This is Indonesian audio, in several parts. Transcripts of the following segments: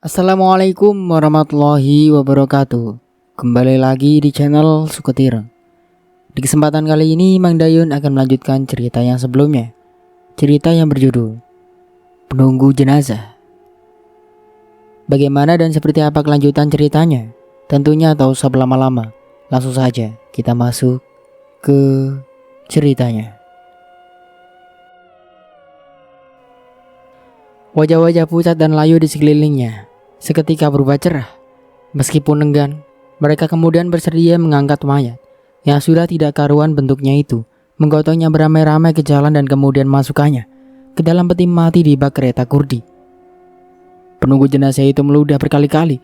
Assalamualaikum warahmatullahi wabarakatuh. Kembali lagi di channel Suketir. Di kesempatan kali ini Mang Dayun akan melanjutkan cerita yang sebelumnya. Cerita yang berjudul Penunggu Jenazah. Bagaimana dan seperti apa kelanjutan ceritanya? Tentunya tak usah berlama-lama. Langsung saja kita masuk ke ceritanya. Wajah-wajah pucat dan layu di sekelilingnya seketika berubah cerah. Meskipun enggan, mereka kemudian bersedia mengangkat mayat yang sudah tidak karuan bentuknya itu, menggotongnya beramai-ramai ke jalan dan kemudian masukkannya ke dalam peti mati di bak kereta Kurdi. Penunggu jenazah itu meludah berkali-kali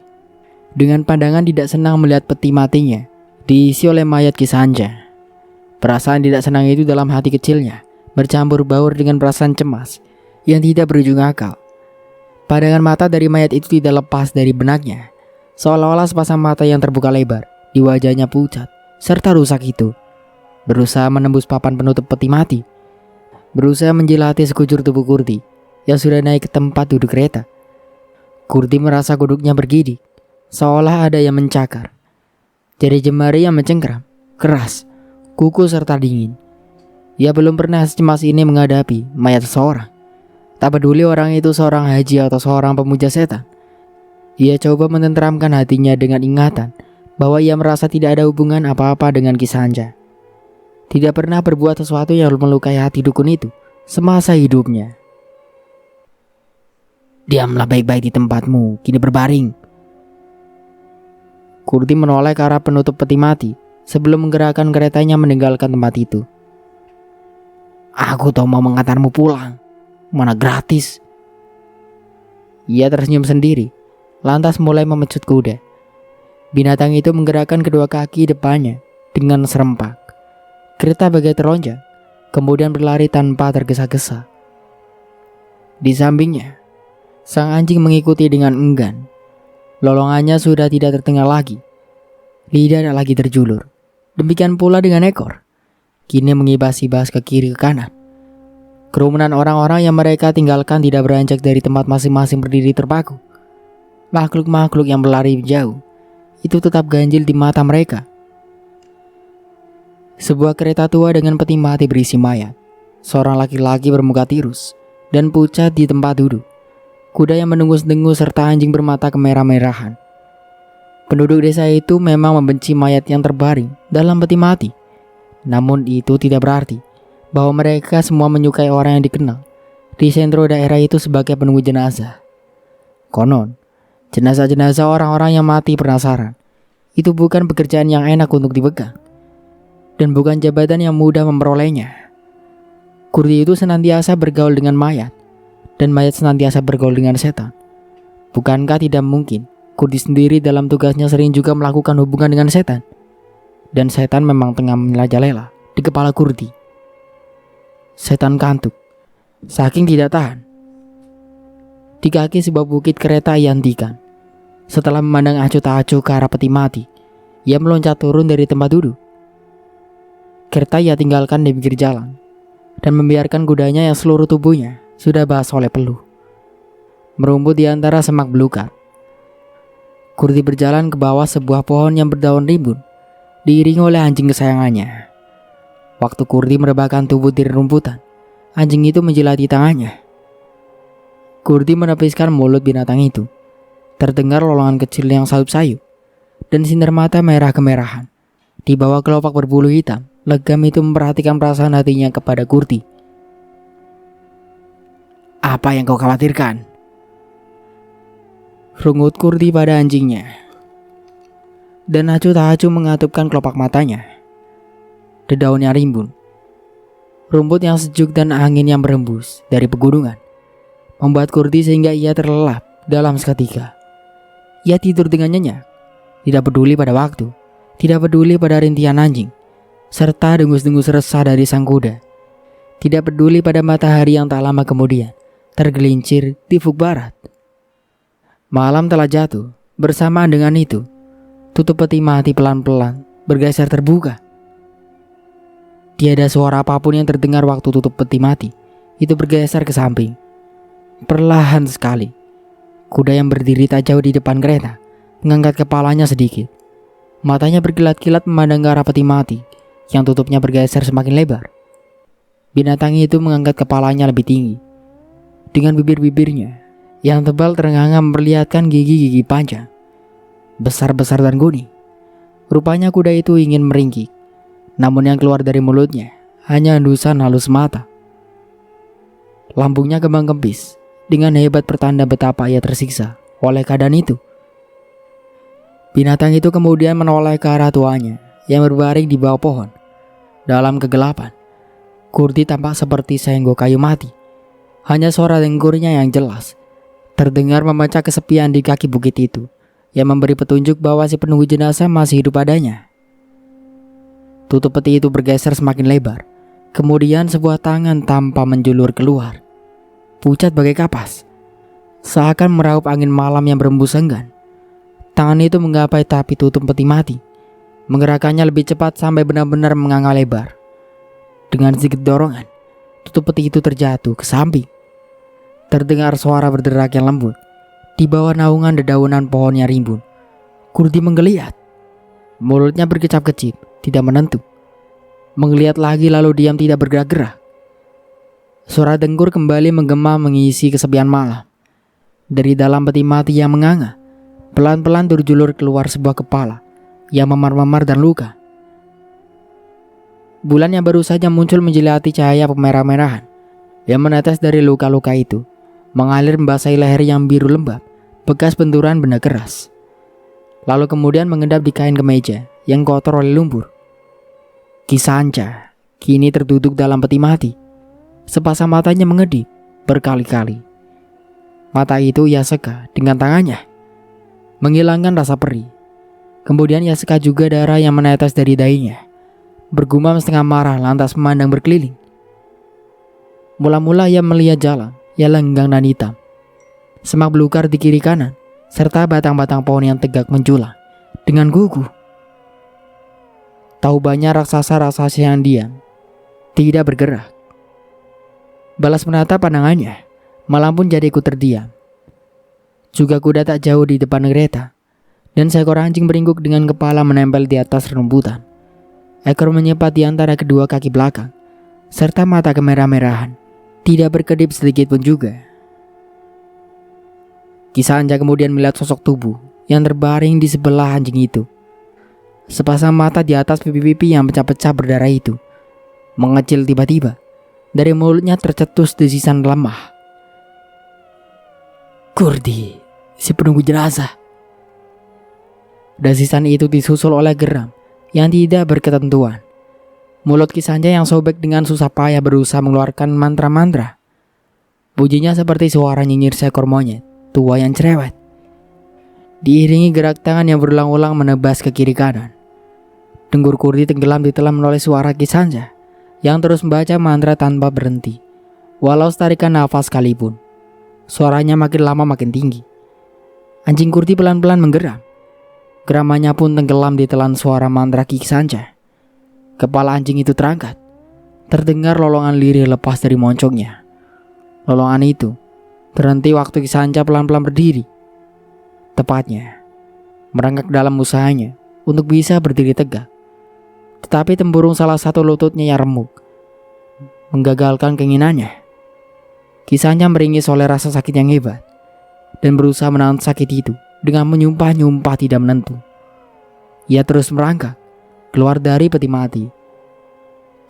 dengan pandangan tidak senang melihat peti matinya diisi oleh mayat Kisanja. Perasaan tidak senang itu dalam hati kecilnya bercampur baur dengan perasaan cemas yang tidak berujung akal. Pandangan mata dari mayat itu tidak lepas dari benaknya, seolah-olah sepasang mata yang terbuka lebar di wajahnya pucat serta rusak itu berusaha menembus papan penutup peti mati, berusaha menjilati sekujur tubuh Kurdi yang sudah naik ke tempat duduk kereta. Kurdi merasa kuduknya bergidik, seolah ada yang mencakar. Jari jemari yang mencengkeram, keras, kuku serta dingin. Ia belum pernah secemas ini menghadapi mayat seseorang. Tak peduli orang itu seorang haji atau seorang pemuja setan. Ia coba menenteramkan hatinya dengan ingatan bahwa ia merasa tidak ada hubungan apa-apa dengan Kisanja. Tidak pernah berbuat sesuatu yang melukai hati dukun itu semasa hidupnya. Diamlah baik-baik di tempatmu, kini berbaring. Kurdi menoleh ke arah penutup peti mati sebelum menggerakkan keretanya meninggalkan tempat itu. Aku tahu mau mengantarmu pulang. Mana gratis. Ia tersenyum sendiri, lantas mulai memecut kuda. Binatang itu menggerakkan kedua kaki depannya dengan serempak. Kereta bagai teronjang, kemudian berlari tanpa tergesa-gesa. Di sampingnya, sang anjing mengikuti dengan enggan. Lolongannya sudah tidak terdengar lagi. Lidah tak lagi terjulur. Demikian pula dengan ekor. Kini mengibas-ibas ke kiri ke kanan. Kerumunan orang-orang yang mereka tinggalkan tidak beranjak dari tempat masing-masing berdiri terpaku. Makhluk-makhluk yang berlari jauh itu tetap ganjil di mata mereka. Sebuah kereta tua dengan peti mati berisi mayat. Seorang laki-laki bermuka tirus dan pucat di tempat duduk. Kuda yang mendengus-dengus serta anjing bermata kemerah-merahan. Penduduk desa itu memang membenci mayat yang terbaring dalam peti mati. Namun itu tidak berarti bahwa mereka semua menyukai orang yang dikenal di sentro daerah itu sebagai penunggu jenazah. Konon, jenazah-jenazah orang-orang yang mati penasaran itu bukan pekerjaan yang enak untuk dipegang dan bukan jabatan yang mudah memperolehnya. Kurdi itu senantiasa bergaul dengan mayat dan mayat senantiasa bergaul dengan setan. Bukankah tidak mungkin Kurdi sendiri dalam tugasnya sering juga melakukan hubungan dengan setan? Dan setan memang tengah merajalela di kepala Kurdi. Setan kantuk, saking tidak tahan. Di kaki sebuah bukit kereta ia hentikan. Setelah memandang acuh tak acuh ke arah peti mati, ia meloncat turun dari tempat duduk. Kereta ia tinggalkan di pinggir jalan dan membiarkan kudanya yang seluruh tubuhnya sudah basah oleh peluh, merumput di antara semak belukar. Kurdi berjalan ke bawah sebuah pohon yang berdaun rimbun, diiringi oleh anjing kesayangannya. Waktu Kurdi merebahkan tubuh di rumputan, anjing itu menjilati tangannya. Kurdi menepiskan mulut binatang itu. Terdengar lolongan kecil yang sayup-sayup dan sinar mata merah kemerahan. Di bawah kelopak berbulu hitam, legam itu memperhatikan perasaan hatinya kepada Kurdi. Apa yang kau khawatirkan? Rungut Kurdi pada anjingnya. Dan acuh tak acuh mengatupkan kelopak matanya. Dedaunnya rimbun. Rumput yang sejuk dan angin yang berembus dari pegunungan membuat Kurdi sehingga ia terlelap dalam seketika. Ia tidur dengan nyenyak, tidak peduli pada waktu, tidak peduli pada rintihan anjing, serta dengus-dengus resah dari sang kuda. Tidak peduli pada matahari yang tak lama kemudian tergelincir di ufuk barat. Malam telah jatuh. Bersamaan dengan itu, tutup peti mati pelan-pelan bergeser terbuka. Tiada suara apapun yang terdengar waktu tutup peti mati itu bergeser ke samping. Perlahan sekali, Kuda yang berdiri tak jauh di depan kereta mengangkat kepalanya sedikit. Matanya berkilat-kilat memandang ke arah peti mati yang tutupnya bergeser semakin lebar. Binatang itu mengangkat kepalanya lebih tinggi. Dengan bibir-bibirnya yang tebal terenganga memperlihatkan gigi-gigi panjang, besar-besar dan kuning. Rupanya kuda itu ingin meringkik, namun yang keluar dari mulutnya hanya hendusan halus mata. Lambungnya kembang kempis dengan hebat pertanda betapa ia tersiksa oleh keadaan itu. Binatang itu kemudian menoleh ke arah tuannya yang berbaring di bawah pohon. Dalam kegelapan, Kurdi tampak seperti seonggok kayu mati. Hanya suara dengkurnya yang jelas terdengar memecah kesepian di kaki bukit itu, yang memberi petunjuk bahwa si penunggu jenazah masih hidup padanya. Tutup peti itu bergeser semakin lebar. Kemudian sebuah tangan tanpa menjulur keluar, pucat bagai kapas, seakan meraup angin malam yang berembus enggan. Tangan itu menggapai tapi tutup peti mati, menggerakkannya lebih cepat sampai benar-benar menganga lebar. Dengan sedikit dorongan, tutup peti itu terjatuh ke samping. Terdengar suara berderak yang lembut. Di bawah naungan dedaunan pohon yang rimbun, Kurdi menggeliat. Mulutnya berkecap-kecip, tidak menentu. Menggeliat lagi lalu diam tidak bergerak-gerak. Suara dengkur kembali menggema mengisi kesepian malam. Dari dalam peti mati yang menganga, pelan-pelan terjulur keluar sebuah kepala yang memar-memar dan luka. Bulan yang baru saja muncul menjilati cahaya pemerah-merahan yang menetes dari luka-luka itu, mengalir membasahi leher yang biru lembab, bekas benturan benda keras. Lalu kemudian mengendap di kain kemeja yang kotor oleh lumpur. Ki Sanca kini terduduk dalam peti mati. Sepasang matanya mengedip berkali-kali. Mata itu ia seka dengan tangannya, menghilangkan rasa perih. Kemudian ia seka juga darah yang menetes dari dahinya. Bergumam setengah marah lantas memandang berkeliling. Mula-mula ia melihat jalan yang lenggang dan hitam, semak belukar di kiri kanan, serta batang-batang pohon yang tegak menjulang dengan gugup. Tahu banyak raksasa-raksasa yang diam, tidak bergerak. Balas menatap pandangannya, malam pun jadi ikut terdiam. Juga kuda tak jauh di depan kereta, dan seekor anjing beringkuk dengan kepala menempel di atas rumputan. Ekor menyepat di antara kedua kaki belakang, serta mata kemerah-merahan, tidak berkedip sedikit pun juga. Ki Sanca kemudian melihat sosok tubuh yang terbaring di sebelah anjing itu. Sepasang mata di atas pipi-pipi yang pecah-pecah berdarah itu mengecil tiba-tiba. Dari mulutnya tercetus desisan lemah. Kurdi, si penunggu jenazah. Desisan itu disusul oleh geram yang tidak berketentuan. Mulut Ki Sanca yang sobek dengan susah payah berusaha mengeluarkan mantra-mantra. Bunyinya seperti suara nyinyir seekor monyet tua yang cerewet, diiringi gerak tangan yang berulang-ulang menebas ke kiri kanan. Dengkur Kurdi tenggelam ditelan oleh suara Ki Sanca yang terus membaca mantra tanpa berhenti, walau setarikan nafas sekalipun. Suaranya makin lama makin tinggi. Anjing Kurdi pelan-pelan menggeram. Geramannya pun tenggelam ditelan suara mantra Ki Sanca. Kepala anjing itu terangkat. Terdengar lolongan lirih lepas dari moncongnya. Lolongan itu berhenti waktu Ki Sanca pelan-pelan berdiri. Tepatnya merangkak dalam usahanya untuk bisa berdiri tegak. Tetapi tempurung salah satu lututnya yang remuk menggagalkan keinginannya. Ki Sanca meringis oleh rasa sakit yang hebat dan berusaha menahan sakit itu dengan menyumpah-nyumpah tidak menentu. Ia terus merangkak keluar dari peti mati,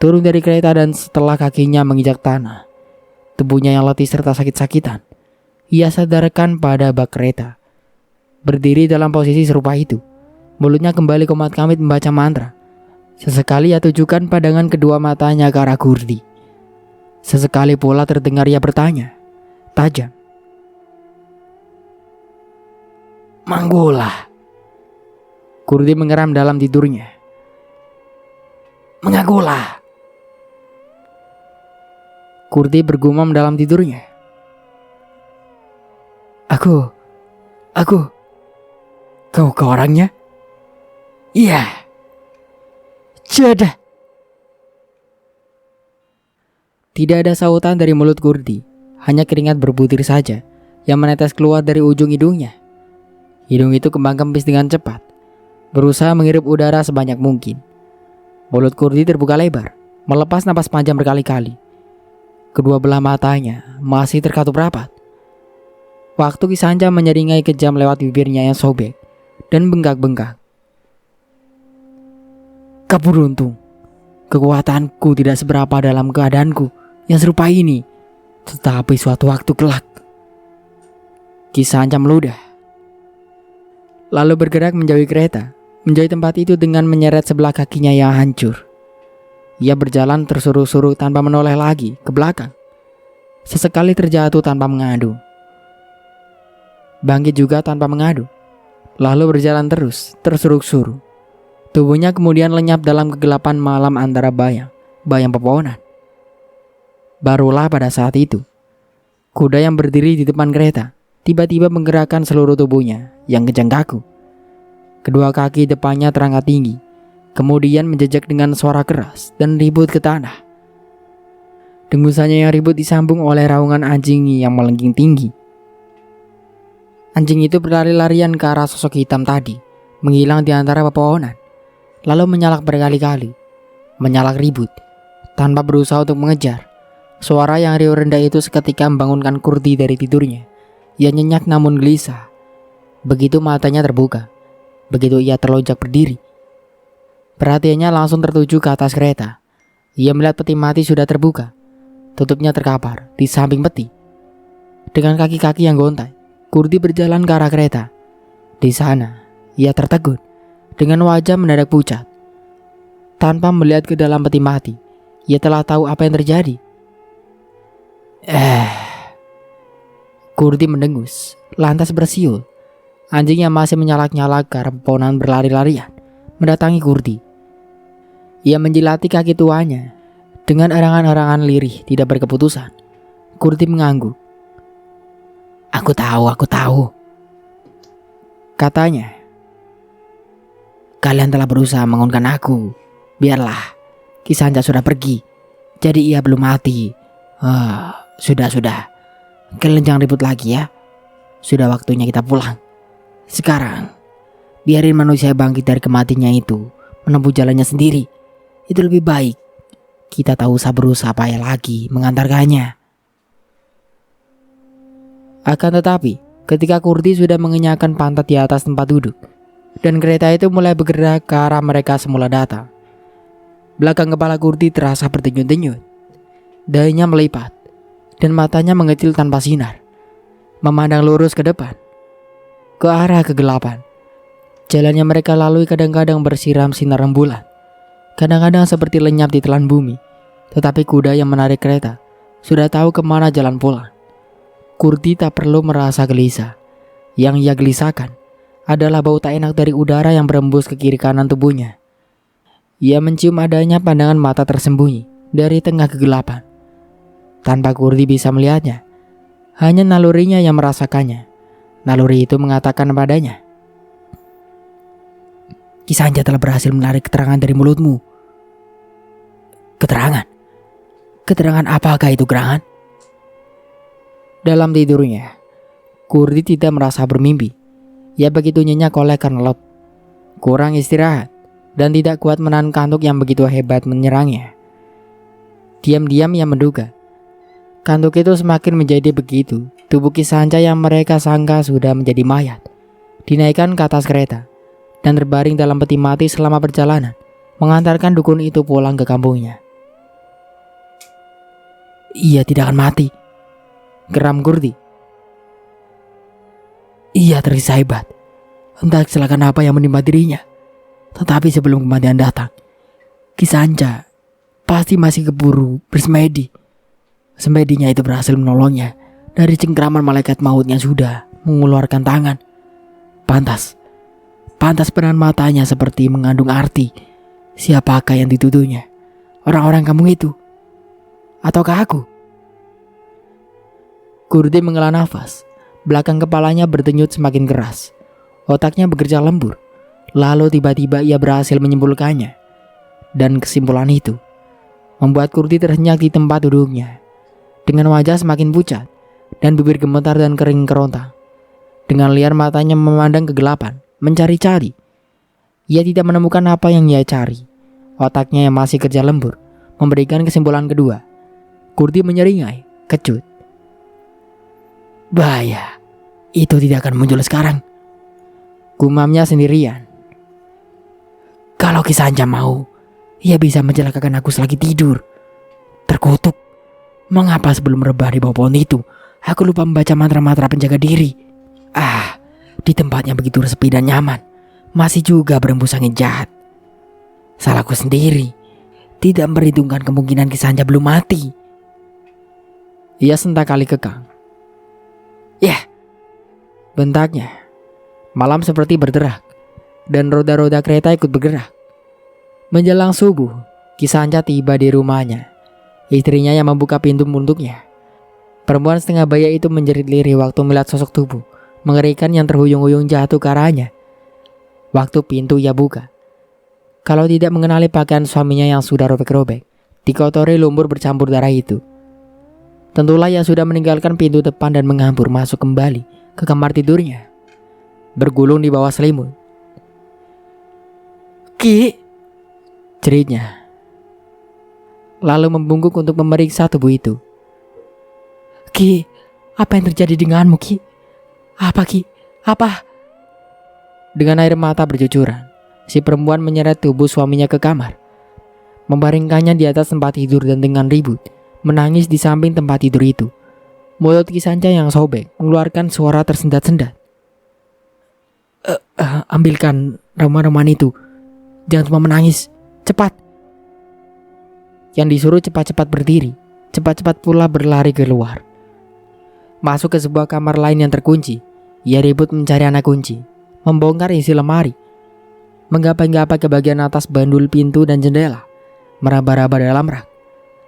turun dari kereta, dan setelah kakinya menginjak tanah, tubuhnya yang letih serta sakit-sakitan, ia sadarkan pada bak kereta. Berdiri dalam posisi serupa itu, mulutnya kembali komat-kamit membaca mantra. Sesekali ia tujukan pandangan kedua matanya ke arah Kurdi. Sesekali pula terdengar ia bertanya, tajam, "Manggula." Kurdi mengeram dalam tidurnya. "Mengagulah." Kurdi bergumam dalam tidurnya. Aku, kau orangnya?" "Iya." "Jadah." Tidak ada sautan dari mulut Kurdi, hanya keringat berbutir saja yang menetes keluar dari ujung hidungnya. Hidung itu kembang kempis dengan cepat, berusaha menghirup udara sebanyak mungkin. Mulut Kurdi terbuka lebar, melepas napas panjang berkali-kali. Kedua belah matanya masih terkatup rapat. Waktu Kisanja menyeringai kejam lewat bibirnya yang sobek dan bengkak-bengkak. Kau beruntung. Kekuatanku tidak seberapa dalam keadaanku yang serupa ini. Tetapi suatu waktu kelak. Kisanja meludah. Lalu bergerak menjauhi kereta, menjauhi tempat itu dengan menyeret sebelah kakinya yang hancur. Ia berjalan tersuruh-suruh tanpa menoleh lagi ke belakang. Sesekali terjatuh tanpa mengadu. Bangkit juga tanpa mengadu. Lalu berjalan terus, tersuruh-suruh. Tubuhnya kemudian lenyap dalam kegelapan malam antara bayang pepohonan. Barulah pada saat itu, kuda yang berdiri di depan kereta tiba-tiba menggerakkan seluruh tubuhnya yang kejang kaku. Kedua kaki depannya terangkat tinggi, kemudian menjejak dengan suara keras dan ribut ke tanah. Dengusannya yang ribut disambung oleh raungan anjing yang melengking tinggi. Anjing itu berlari-larian ke arah sosok hitam tadi, menghilang di antara pepohonan, lalu menyalak berkali-kali, menyalak ribut, tanpa berusaha untuk mengejar. Suara yang riuh rendah itu seketika membangunkan Kurdi dari tidurnya. Ia nyenyak namun gelisah. Begitu matanya terbuka, begitu ia terlonjak berdiri, perhatiannya langsung tertuju ke atas kereta. Ia melihat peti mati sudah terbuka, tutupnya terkapar di samping peti. Dengan kaki-kaki yang gontai, Kurdi berjalan ke arah kereta. Di sana, ia tertegun dengan wajah mendadak pucat. Tanpa melihat ke dalam peti mati, ia telah tahu apa yang terjadi. Kurdi mendengus, lantas bersiul. Anjing yang masih menyalak-nyalak ke arah pepohonan berlari-larian mendatangi Kurdi. Ia menjilati kaki tuanya dengan erangan-erangan lirih tidak berkeputusan. Kurdi mengangguk. Aku tahu, katanya. Kalian telah berusaha mengonkan aku. Biarlah, Kisanja sudah pergi, jadi ia belum mati. Sudah. Kalian jangan ribut lagi ya. Sudah waktunya kita pulang. Sekarang, biarin manusia bangkit dari kematiannya itu menempuh jalannya sendiri. Itu lebih baik. Kita tak usah berusaha payah lagi mengantarkannya. Akan tetapi, ketika Kurdi sudah mengenyahkan pantat di atas tempat duduk, dan kereta itu mulai bergerak ke arah mereka semula datang, belakang kepala Kurdi terasa berdenyut-denyut. Dahinya melipat, dan matanya mengecil tanpa sinar, memandang lurus ke depan, ke arah kegelapan. Jalannya mereka lalui kadang-kadang bersiram sinar rembulan, kadang-kadang seperti lenyap di telan bumi. Tetapi kuda yang menarik kereta sudah tahu kemana jalan pulang. Kurdi tak perlu merasa gelisah. Yang ia gelisahkan adalah bau tak enak dari udara yang berembus ke kiri kanan tubuhnya. Ia mencium adanya pandangan mata tersembunyi dari tengah kegelapan. Tanpa Kurdi bisa melihatnya, hanya nalurinya yang merasakannya. Naluri itu mengatakan padanya, Kisanja telah berhasil menarik keterangan dari mulutmu. Keterangan? Keterangan apakah itu, Gerangan? Dalam tidurnya, Kurdi tidak merasa bermimpi. Ia begitu nyenyak oleh karena lelah, kurang istirahat, dan tidak kuat menahan kantuk yang begitu hebat menyerangnya. Diam-diam ia menduga, kantuk itu semakin menjadi begitu. Tubuh Kisanja yang mereka sangka sudah menjadi mayat dinaikkan ke atas kereta dan terbaring dalam peti mati selama perjalanan mengantarkan dukun itu pulang ke kampungnya. Ia tidak akan mati, geram Kurdi. Ia tersiksa hebat. Entah kecelakaan apa yang menimpa dirinya. Tetapi sebelum kematian datang, Kisanja pasti masih keburu bersemedi. Semedinya itu berhasil menolongnya dari cengkraman malaikat maut yang sudah mengeluarkan tangan. Pantas penahan matanya seperti mengandung arti. Siapakah yang dituduhnya? Orang-orang kampung itu? Ataukah aku? Kurdi menghela nafas. Belakang kepalanya berdenyut semakin keras. Otaknya bekerja lembur. Lalu tiba-tiba ia berhasil menyimpulkannya. Dan kesimpulan itu membuat Kurdi terhenyak di tempat duduknya. Dengan wajah semakin pucat, dan bibir gemetar dan kering kerontang. Dengan liar matanya memandang kegelapan, mencari-cari. Ia tidak menemukan apa yang ia cari. Otaknya yang masih kerja lembur memberikan kesimpulan kedua. Kurdi menyeringai, kecut. Bahaya, itu tidak akan muncul sekarang, gumamnya sendirian. Kalau Ki Sanja mau, ia bisa mencelakakan aku selagi tidur. Terkutuk, mengapa sebelum rebah di bawah pohon itu aku lupa membaca mantra-mantra penjaga diri. Di tempatnya begitu sepi dan nyaman, masih juga berembus angin jahat. Salahku sendiri, tidak memperhitungkan kemungkinan Ki Sanja belum mati. Ia sentak kali kekang. Bentaknya. Malam seperti berderak, dan roda-roda kereta ikut bergerak. Menjelang subuh, Ki Sanja tiba di rumahnya. Istrinya yang membuka pintu untuknya. Perempuan setengah baya itu menjerit lirih waktu melihat sosok tubuh mengerikan yang terhuyung-huyung jatuh ke arahnya. Waktu pintu ia buka, kalau tidak mengenali pakaian suaminya yang sudah robek-robek, dikotori lumpur bercampur darah itu. Tentulah ia sudah meninggalkan pintu depan dan menghambur masuk kembali ke kamar tidurnya, bergulung di bawah selimut. Ki, jeritnya, lalu membungkuk untuk memeriksa tubuh itu. Ki, apa yang terjadi denganmu, Ki? Apa, Ki? Apa? Dengan air mata bercucuran, si perempuan menyeret tubuh suaminya ke kamar, membaringkannya di atas tempat tidur dan dengan ribut menangis di samping tempat tidur itu. Mulut Ki Sanja yang sobek mengeluarkan suara tersendat-sendat. Ambilkan ramuan-ramuan itu. Jangan cuma menangis. Cepat. Yang disuruh cepat-cepat berdiri, cepat-cepat pula berlari keluar. Masuk ke sebuah kamar lain yang terkunci. Ia ribut mencari anak kunci, membongkar isi lemari, menggapai-gapai ke bagian atas bandul pintu dan jendela, meraba-raba dalam rak.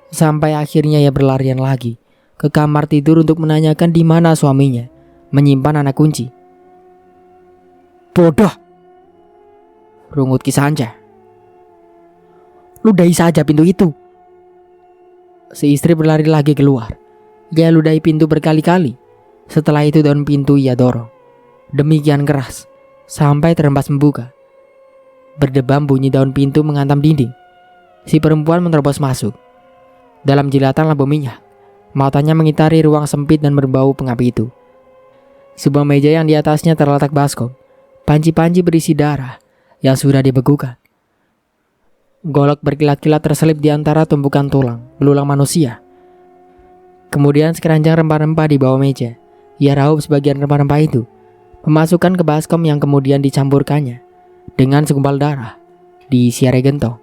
Sampai akhirnya ia berlarian lagi ke kamar tidur untuk menanyakan di mana suaminya menyimpan anak kunci. Bodoh, rungut Ki Sanja. Ludahi saja pintu itu. Si istri berlari lagi keluar. Ia ludahi pintu berkali-kali. Setelah itu daun pintu ia dorong demikian keras sampai terembas membuka. Berdebam bunyi daun pintu menghantam dinding. Si perempuan menerobos masuk. Dalam jilatan lampu minyak, matanya mengitari ruang sempit dan berbau pengap itu. Sebuah meja yang di atasnya terletak baskom, panci-panci berisi darah yang sudah dibekukan. Golok berkilat-kilat terselip di antara tumpukan tulang belulang manusia. Kemudian sekeranjang rempah-rempah di bawah meja. Ia raup sebagian rempah-rempah itu, memasukkan ke baskom yang kemudian dicampurkannya dengan segumpal darah diisi air gentong,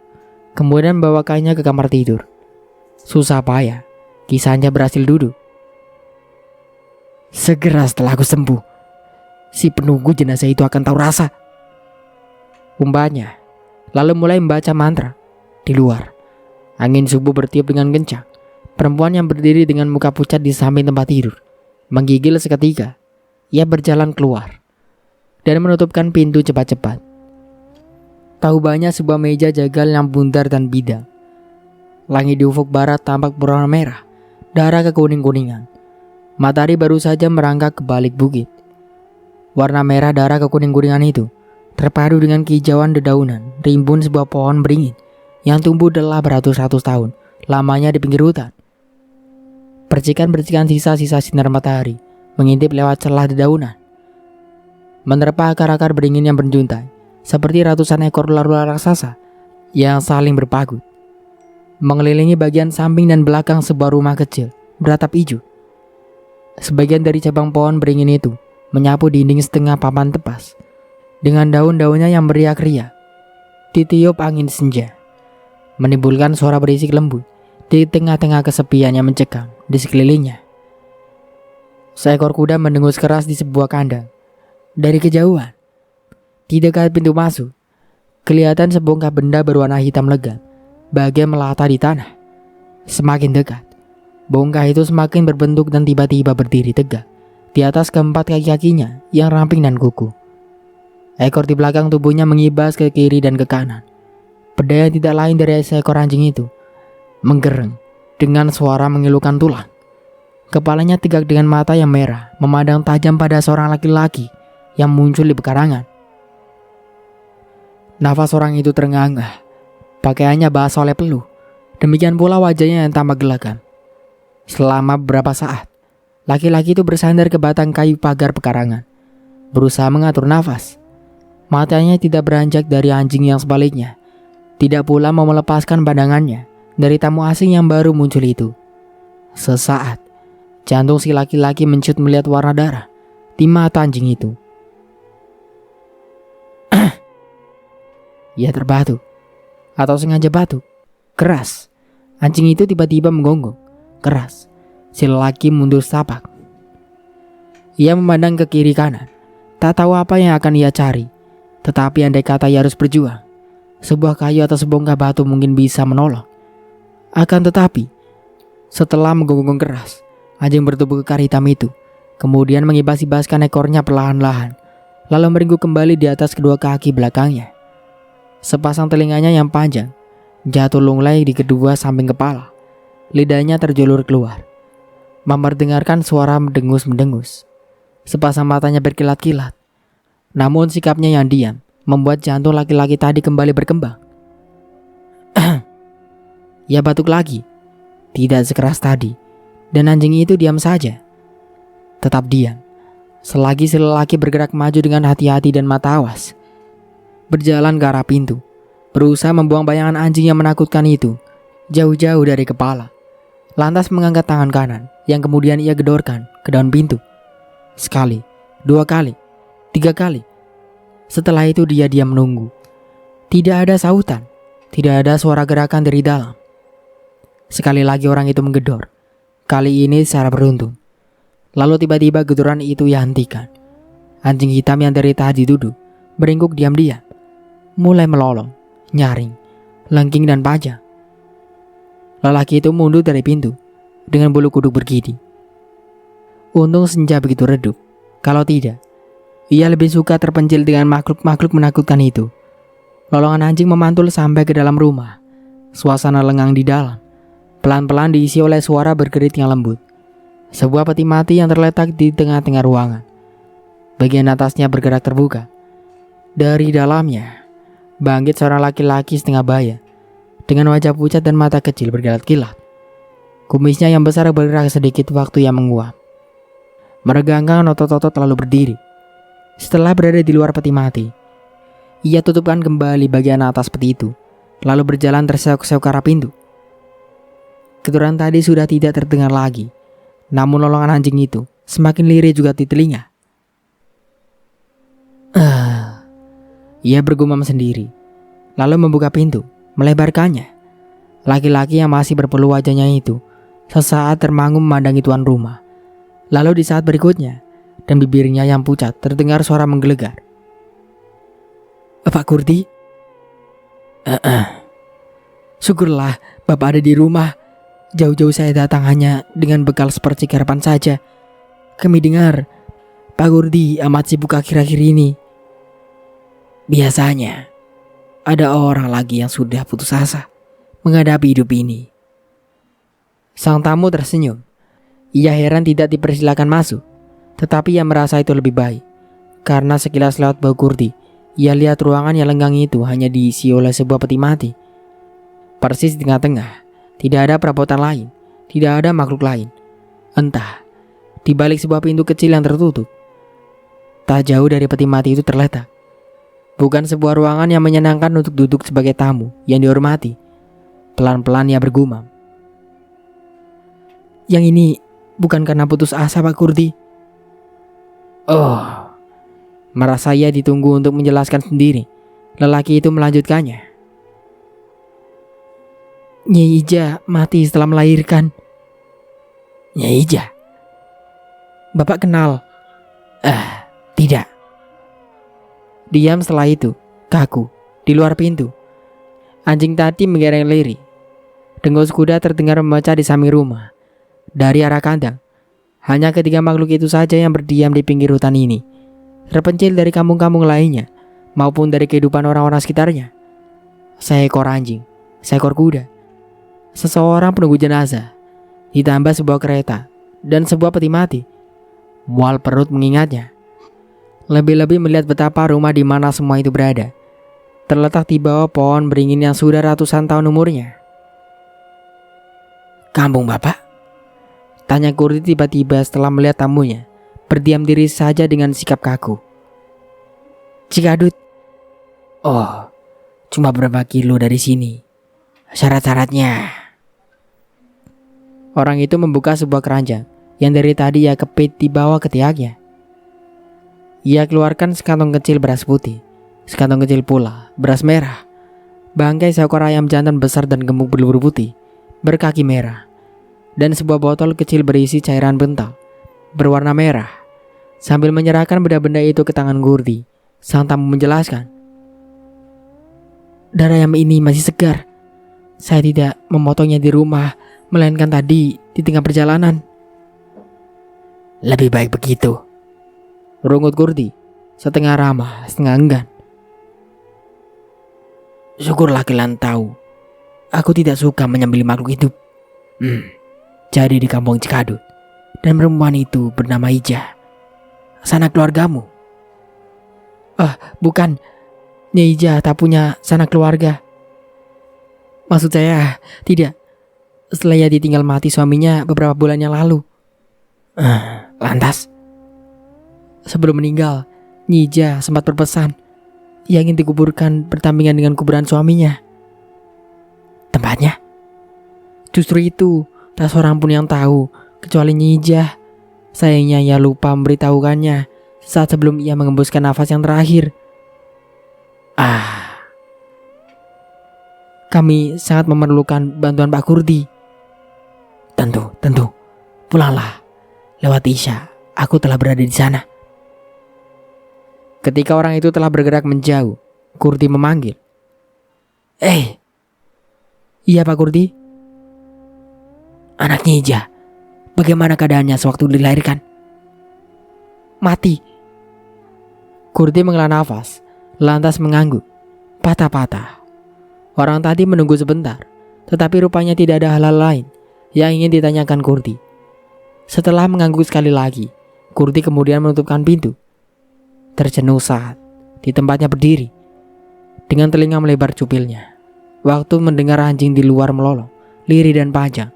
kemudian membawakannya ke kamar tidur. Susah payah, Ki Sanja berhasil duduk. Segera setelah aku sembuh, si penunggu jenazah itu akan tahu rasa, umpanya, lalu mulai membaca mantra. Di luar, angin subuh bertiup dengan kencang. Perempuan yang berdiri dengan muka pucat di samping tempat tidur menggigil seketika. Ia berjalan keluar dan menutupkan pintu cepat-cepat. Tahu banyak sebuah meja jagal yang bundar dan bidang. Langit di ufuk barat tampak berwarna merah, darah kekuning-kuningan. Matahari baru saja merangkak ke balik bukit. Warna merah darah kekuning-kuningan itu terpadu dengan kehijauan dedaunan rimbun sebuah pohon beringin yang tumbuh telah beratus-ratus tahun lamanya di pinggir hutan. Percikan-percikan sisa-sisa sinar matahari mengintip lewat celah dedaunan, menerpa akar-akar beringin yang berjuntai seperti ratusan ekor ular-ular raksasa yang saling berpagut, mengelilingi bagian samping dan belakang sebuah rumah kecil beratap hijau. Sebagian dari cabang pohon beringin itu menyapu dinding setengah papan tepas dengan daun-daunnya yang beriak-riak. Ditiup angin senja, menimbulkan suara berisik lembut di tengah-tengah kesepian yang mencekam di sekelilingnya. Seekor kuda mendengus keras di sebuah kandang. Dari kejauhan, di dekat pintu masuk, kelihatan sebongkah benda berwarna hitam legam bagian melata di tanah. Semakin dekat, bongkah itu semakin berbentuk dan tiba-tiba berdiri tegak di atas keempat kaki-kakinya yang ramping dan kuku. Ekor di belakang tubuhnya mengibas ke kiri dan ke kanan. Benda yang tidak lain dari seekor anjing itu menggereng dengan suara mengilukan tulang. Kepalanya tegak dengan mata yang merah, memandang tajam pada seorang laki-laki yang muncul di pekarangan. Nafas orang itu terengah-engah, pakaiannya basah oleh peluh, demikian pula wajahnya yang tampak gelagat. Selama beberapa saat, laki-laki itu bersandar ke batang kayu pagar pekarangan, berusaha mengatur nafas. Matanya tidak beranjak dari anjing yang sebaliknya, tidak pula mau melepaskan pandangannya dari tamu asing yang baru muncul itu. Sesaat, jantung si laki-laki mencut melihat warna darah di mata anjing itu. Ia terbatuk, atau sengaja batuk, keras. Anjing itu tiba-tiba menggonggong, keras. Si lelaki mundur setapak. Ia memandang ke kiri kanan, tak tahu apa yang akan ia cari. Tetapi andai kata ia harus berjuang, sebuah kayu atau sebongkah batu mungkin bisa menolong. Akan tetapi, setelah menggonggong keras, anjing bertubuh kekar hitam itu kemudian mengibas-ibaskan ekornya perlahan-lahan, lalu meringkuk kembali di atas kedua kaki belakangnya. Sepasang telinganya yang panjang jatuh lunglai di kedua samping kepala. Lidahnya terjulur keluar, memperdengarkan suara mendengus-mendengus. Sepasang matanya berkilat-kilat. Namun sikapnya yang diam membuat jantung laki-laki tadi kembali berkembang. Ia batuk lagi, tidak sekeras tadi, dan anjing itu diam saja. Tetap diam, selagi si lelaki bergerak maju dengan hati-hati dan mata awas. Berjalan ke arah pintu, berusaha membuang bayangan anjing yang menakutkan itu jauh-jauh dari kepala. Lantas mengangkat tangan kanan yang kemudian ia gedorkan ke daun pintu. Sekali, dua kali, tiga kali. Setelah itu dia diam menunggu. Tidak ada sautan, tidak ada suara gerakan dari dalam. Sekali lagi orang itu menggedor, kali ini secara beruntun. Lalu tiba-tiba gedoran itu ia hentikan. Anjing hitam yang dari tadi duduk meringkuk diam-diam, mulai melolong, nyaring, lengking dan panjang. Lelaki itu mundur dari pintu dengan bulu kuduk bergidik. Untung senja begitu redup. Kalau tidak, ia lebih suka terpencil dengan makhluk-makhluk menakutkan itu. Lolongan anjing memantul sampai ke dalam rumah. Suasana lengang di dalam pelan-pelan diisi oleh suara bergerit yang lembut. Sebuah peti mati yang terletak di tengah-tengah ruangan. Bagian atasnya bergerak terbuka. Dari dalamnya bangkit seorang laki-laki setengah baya dengan wajah pucat dan mata kecil berkilat-kilat. Kumisnya yang besar bergerak sedikit waktu yang menguap. Meregangkan otot-otot lalu berdiri. Setelah berada di luar peti mati, ia tutupkan kembali bagian atas peti itu, lalu berjalan terseok-seok ke arah pintu. Geturan tadi sudah tidak terdengar lagi, namun lolongan anjing itu semakin lirih juga di telinga. Ia bergumam sendiri, lalu membuka pintu, melebarkannya. Laki-laki yang masih berpeluh wajahnya itu sesaat termangu memandangi tuan rumah. Lalu di saat berikutnya, dan bibirnya yang pucat terdengar suara menggelegar. Pak Kurdi? Syukurlah Bapak ada di rumah. Jauh-jauh saya datang hanya dengan bekal seperti harapan saja. Kami dengar Pak Kurdi amat sibuk akhir-akhir ini. Biasanya ada orang lagi yang sudah putus asa menghadapi hidup ini. Sang tamu tersenyum. Ia heran tidak dipersilakan masuk, tetapi ia merasa itu lebih baik. Karena sekilas lewat Pak Kurdi, ia lihat ruangan yang lenggang itu hanya diisi oleh sebuah peti mati. Persis di tengah-tengah, tidak ada perabotan lain, tidak ada makhluk lain. Entah, di balik sebuah pintu kecil yang tertutup, tak jauh dari peti mati itu terletak. Bukan sebuah ruangan yang menyenangkan untuk duduk sebagai tamu yang dihormati. Pelan-pelan ia bergumam. Yang ini bukan karena putus asa Pak Kurdi. Oh, merasa ia ditunggu untuk menjelaskan sendiri. Lelaki itu melanjutkannya. Nyai Ija mati setelah melahirkan. Nyai Ija? Bapak kenal? Tidak. Diam setelah itu, kaku, di luar pintu. Anjing tadi menggereng lirih. Dengus kuda terdengar memecah di samping rumah. Dari arah kandang, hanya ketiga makhluk itu saja yang berdiam di pinggir hutan ini. Terpencil dari kampung-kampung lainnya, maupun dari kehidupan orang-orang sekitarnya. Seekor anjing, seekor kuda, seseorang penunggu jenazah, ditambah sebuah kereta, dan sebuah peti mati. Mual perut mengingatnya. Lebih-lebih melihat betapa rumah di mana semua itu berada terletak di bawah pohon beringin yang sudah ratusan tahun umurnya. "Kampung Bapak?" tanya Kurdi tiba-tiba setelah melihat tamunya berdiam diri saja dengan sikap kaku. "Cikadut." "Oh, cuma berapa kilo dari sini. Syarat-syaratnya." Orang itu membuka sebuah keranjang yang dari tadi ia kepit di bawah ketiaknya. Ia keluarkan sekantong kecil beras putih, sekantong kecil pula beras merah, bangkai seekor ayam jantan besar dan gemuk berbulu putih, berkaki merah, dan sebuah botol kecil berisi cairan bental berwarna merah. Sambil menyerahkan benda-benda itu ke tangan Kurdi, sang tamu menjelaskan, "Darah ayam ini masih segar. Saya tidak memotongnya di rumah, melainkan tadi di tengah perjalanan." "Lebih baik begitu," rungut Kurdi, setengah ramah, setengah enggan. "Syukurlah kalian tahu, aku tidak suka menyembelih makhluk hidup. Jadi di kampung Cikadut, dan perempuan itu bernama Ija, sanak keluargamu?" Bukan, Nyai Ija tak punya sanak keluarga. Maksud saya, tidak. Setelah ia ditinggal mati suaminya beberapa bulan yang lalu." "Lantas?" "Sebelum meninggal, Nyai Ija sempat berpesan ia ingin dikuburkan berdampingan dengan kuburan suaminya." "Tempatnya?" "Justru itu, tak seorang pun yang tahu kecuali Nyai Ija. Sayangnya ia lupa memberitahukannya saat sebelum ia mengembuskan nafas yang terakhir." "Kami sangat memerlukan bantuan Pak Kurdi." Tentu. Pulanglah. Lewat Isya, aku telah berada di sana." Ketika orang itu telah bergerak menjauh, Kurdi memanggil, Iya Pak Kurdi?" "Anaknya Ija, bagaimana keadaannya sewaktu dilahirkan?" "Mati." Kurdi menghela nafas, lantas mengangguk, patah-patah. Orang tadi menunggu sebentar, tetapi rupanya tidak ada hal lain yang ingin ditanyakan Kurdi. Setelah mengangguk sekali lagi, Kurdi kemudian menutupkan pintu. Tercenung saat di tempatnya berdiri, dengan telinga melebar cupilnya, waktu mendengar anjing di luar melolong, lirih dan panjang.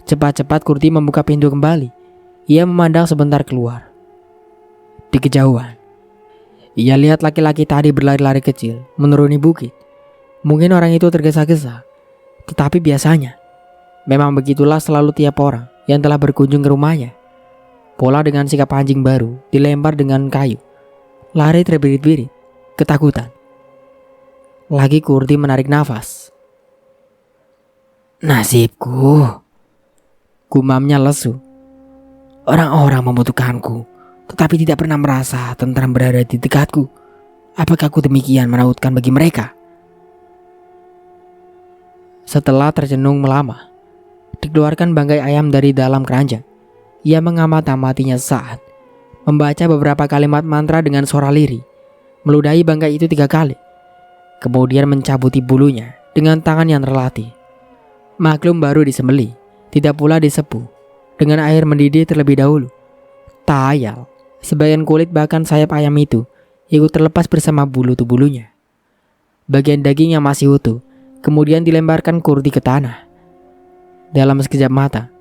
Cepat-cepat Kurdi membuka pintu kembali. Ia memandang sebentar keluar. Di kejauhan, ia lihat laki-laki tadi berlari-lari kecil menuruni bukit. Mungkin orang itu tergesa-gesa, tetapi biasanya memang begitulah selalu tiap orang yang telah berkunjung ke rumahnya. Pola dengan sikap anjing baru dilempar dengan kayu, lari terbirit-birit, ketakutan. Lagi Kurdi menarik nafas. "Nasibku," gumamnya lesu. "Orang-orang membutuhkanku, tetapi tidak pernah merasa tentram berada di dekatku. Apakah aku demikian menautkan bagi mereka?" Setelah tercenung lama, dikeluarkan bangkai ayam dari dalam keranjang. Ia mengamat-amatinya saat membaca beberapa kalimat mantra dengan suara lirih, meludahi bangkai itu 3 kali, kemudian mencabuti bulunya dengan tangan yang terlatih. Maklum baru disembelih, tidak pula disepuh dengan air mendidih terlebih dahulu. Tayal, sebagian kulit bahkan sayap ayam itu ikut terlepas bersama bulu-bulunya. Bagian daging yang masih utuh kemudian dilemparkan Kurdi ke tanah. Dalam sekejap mata,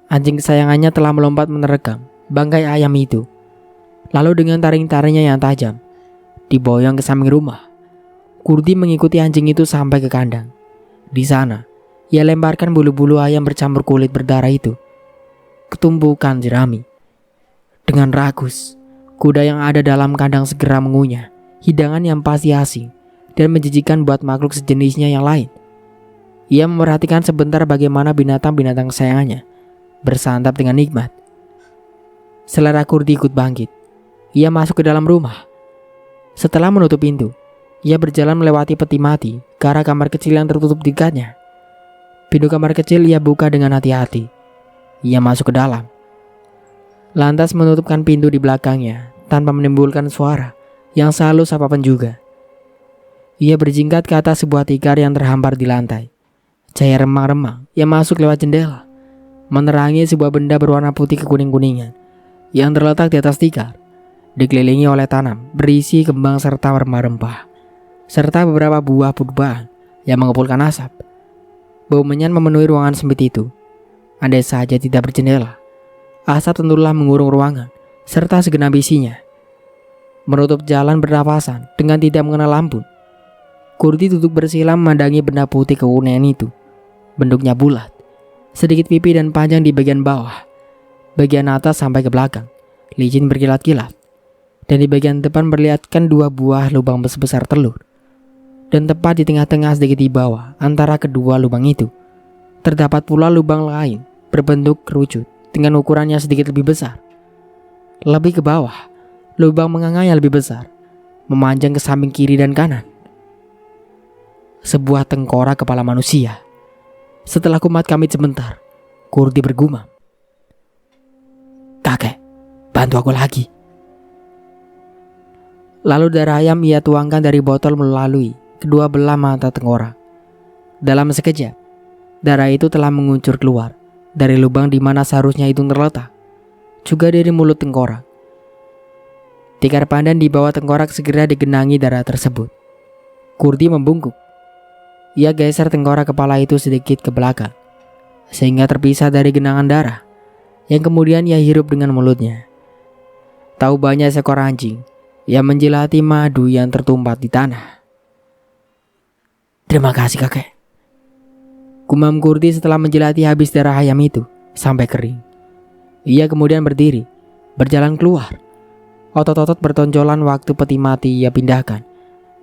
anjing kesayangannya telah melompat menerkam bangkai ayam itu. Lalu dengan taring-taringnya yang tajam, diboyong ke samping rumah. Kurdi mengikuti anjing itu sampai ke kandang. Di sana, ia lemparkan bulu-bulu ayam bercampur kulit berdarah itu ke tumpukan jerami. Dengan ragus, kuda yang ada dalam kandang segera mengunyah hidangan yang pasti asing dan menjijikan buat makhluk sejenisnya yang lain. Ia memperhatikan sebentar bagaimana binatang-binatang kesayangannya bersantap dengan nikmat. Selera Kurdi ikut bangkit. Ia masuk ke dalam rumah. Setelah menutup pintu, ia berjalan melewati peti mati ke arah kamar kecil yang tertutup di dekatnya. Pintu kamar kecil ia buka dengan hati-hati. Ia masuk ke dalam, lantas menutupkan pintu di belakangnya tanpa menimbulkan suara yang sehalus apapun juga. Ia berjingkat ke atas sebuah tikar yang terhampar di lantai. Cahaya remang-remang yang masuk lewat jendela menerangi sebuah benda berwarna putih kekuning-kuningan yang terletak di atas tikar, dikelilingi oleh tanam berisi kembang serta rempah-rempah, serta beberapa buah buah yang mengepulkan asap. Bau menyan memenuhi ruangan sempit itu. Andai saja tidak berjendela, asap tentulah mengurung ruangan serta segenap isinya, menutup jalan bernapasan dengan tidak mengenal ampun. Kurdi duduk bersila memandangi benda putih kekuningan itu. Bentuknya bulat, sedikit pipi dan panjang di bagian bawah. Bagian atas sampai ke belakang, licin berkilat-kilat. Dan di bagian depan perlihatkan 2 buah lubang sebesar telur. Dan tepat di tengah-tengah sedikit di bawah antara kedua lubang itu, terdapat pula lubang lain berbentuk kerucut dengan ukurannya sedikit lebih besar. Lebih ke bawah, lubang menganga yang lebih besar memanjang ke samping kiri dan kanan. Sebuah tengkorak kepala manusia. Setelah kumat kamit sebentar, Kurdi bergumam, "Kakek, bantu aku lagi." Lalu darah ayam ia tuangkan dari botol melalui kedua belah mata tengkorak. Dalam sekejap, darah itu telah menguncur keluar dari lubang di mana seharusnya itu terletak, juga dari mulut tengkorak. Tikar pandan di bawah tengkorak segera digenangi darah tersebut. Kurdi membungkuk. Ia geser tengkorak kepala itu sedikit ke belakang, sehingga terpisah dari genangan darah, yang kemudian ia hirup dengan mulutnya. Tahu banyak seekor anjing yang menjilati madu yang tertumpat di tanah. "Terima kasih kakek," gumam Kurdi setelah menjilati habis darah ayam itu sampai kering. Ia kemudian berdiri, berjalan keluar. Otot-otot bertonjolan waktu peti mati ia pindahkan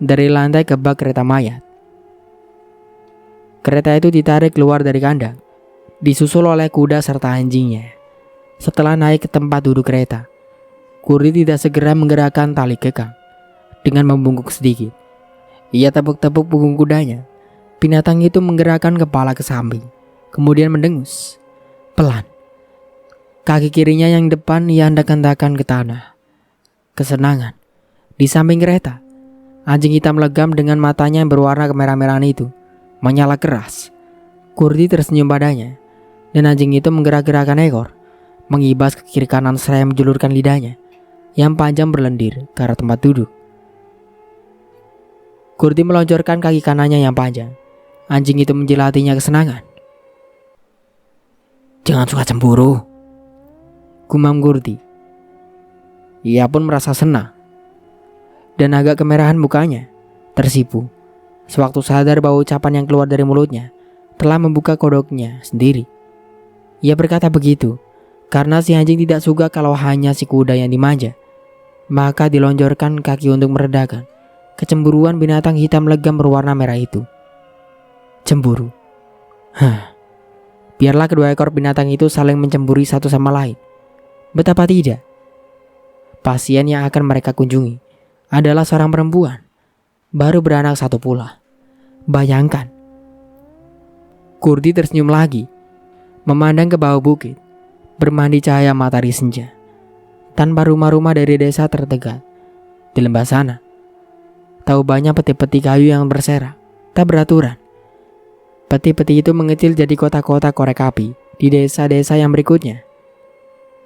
dari lantai ke bak kereta mayat. Kereta itu ditarik keluar dari kandang, disusul oleh kuda serta anjingnya. Setelah naik ke tempat duduk kereta, Kurdi tidak segera menggerakkan tali kekang. Dengan membungkuk sedikit, ia tepuk-tepuk punggung kudanya. Binatang itu menggerakkan kepala ke samping, kemudian mendengus pelan. Kaki kirinya yang depan ia hendak-hentakan ke tanah. Kesenangan. Di samping kereta, anjing hitam legam dengan matanya yang berwarna kemerah-merahan itu menyala keras. Kurdi tersenyum padanya, dan anjing itu menggerak-gerakkan ekor, mengibas ke kiri kanan seraya menjulurkan lidahnya yang panjang berlendir ke arah tempat duduk. Kurdi meloncorkan kaki kanannya yang panjang. Anjing itu menjilatinya kesenangan. "Jangan suka cemburu," gumam Kurdi. Ia pun merasa senang, dan agak kemerahan mukanya, tersipu sewaktu sadar bahwa ucapan yang keluar dari mulutnya telah membuka kodoknya sendiri. Ia berkata begitu karena si anjing tidak suka kalau hanya si kuda yang dimanja. Maka dilonjorkan kaki untuk meredakan kecemburuan binatang hitam legam berwarna merah itu. Cemburu. Biarlah kedua ekor binatang itu saling mencemburi satu sama lain. Betapa tidak. Pasien yang akan mereka kunjungi adalah seorang perempuan, baru beranak satu pula. Bayangkan. Kurdi tersenyum lagi, memandang ke bawah bukit, bermandi cahaya matahari senja. Tanpa rumah-rumah dari desa terdekat di lembah sana. Tahu banyak peti-peti kayu yang berserak, tak beraturan. Peti-peti itu mengecil jadi kota-kota korek api di desa-desa yang berikutnya.